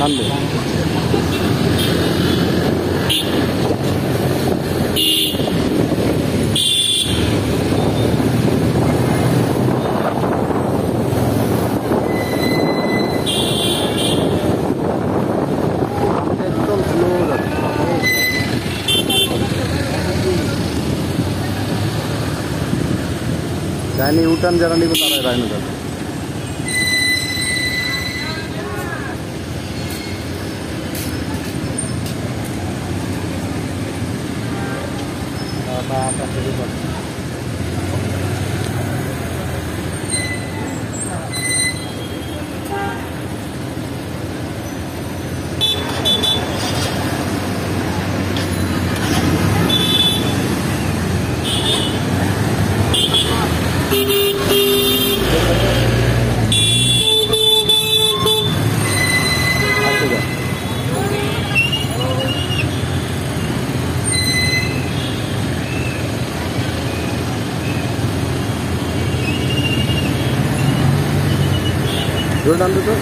সামনে যায়নি উঠান যারা নিব তারাই রায়নো যাবে। জোরে টানতে তো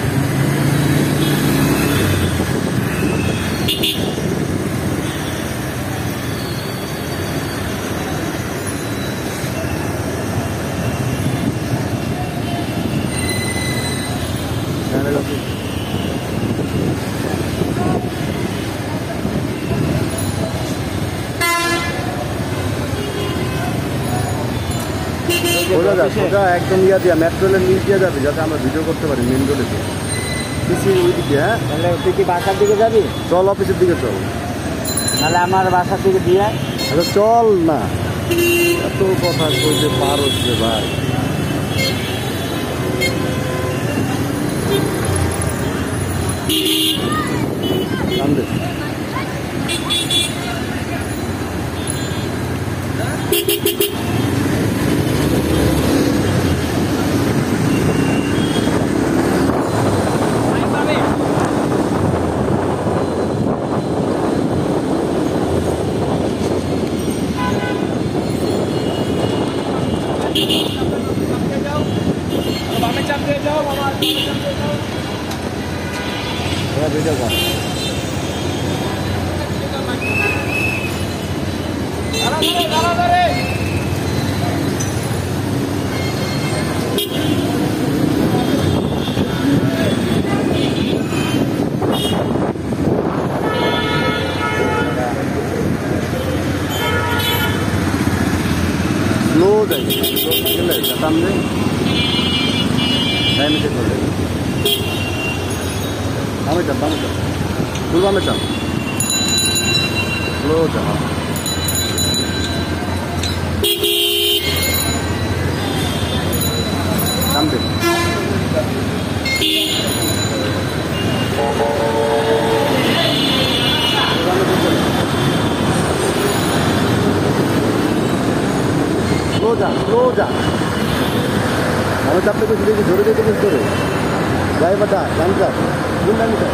সোজা একদম ইয়া দিয়া মেট্রো রেলের নিচ দিয়ে যাবে যাতে আমরা ভিডিও করতে পারি মেন রোডে ওই দিকে। হ্যাঁ তাহলে তুই কি বাসার দিকে যাবি? চল অফিসের দিকে চল, তাহলে আমার বাসার দিকে দিয়ে আচ্ছা চল না, এত কথা কইতে পারো যে ভাই। ভিডিও কর স্লো যাই গেলে সামনে টাইম চেক করে দামে চাপ ফুল দামে চাপ স্লো যা সামনে স্লো যা দামে চাপতে কিছু দেখি ধরে দিতে কিছু করে যাই বাটা দাম চাপ ভুল দামি চাপ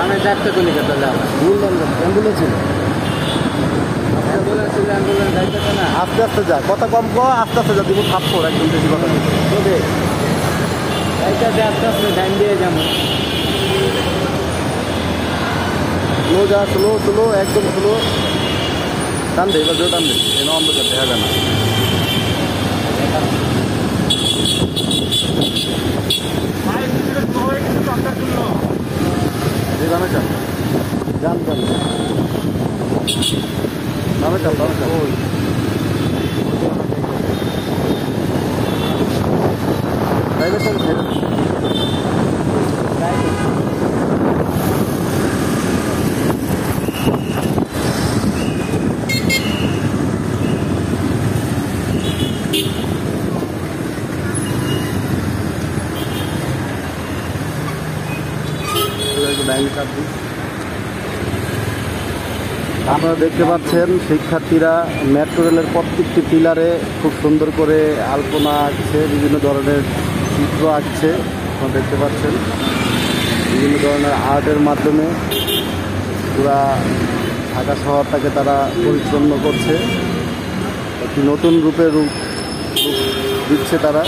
আমি চাপতে কোন কথা যাব ভুল দাম অ্যাম্বুলেন্স ছিল অ্যাম্বুলেন্স যাইতে না। আস্তে আস্তে যা, কথা কম কর, আস্তে আস্তে যা, দিব থাপ্পড় একদম বেশি কথা ওকে এইটাতে আস্তে আস্তে টাইম দিয়ে যাবো। স্লো যা, স্লো স্লো একদম স্লো টান দে, এবার জোর টান দে, এনে অন্ধকার দেখা যায় না। দামে চাপ জান জান দামে চাপ প্রাইভেট আপনারা দেখতে পাচ্ছেন শিক্ষার্থীরা মেট্রো রেলের প্রত্যেকটি পিলারে খুব সুন্দর করে আলপনা আঁকছে, বিভিন্ন ধরনের চিত্র আঁকছে। আপনারা দেখতে পাচ্ছেন বিভিন্ন ধরনের আর্টের মাধ্যমে পুরা ঢাকা শহরটাকে তারা পরিচ্ছন্ন করছে, একটি নতুন রূপে রূপ দিচ্ছে তারা।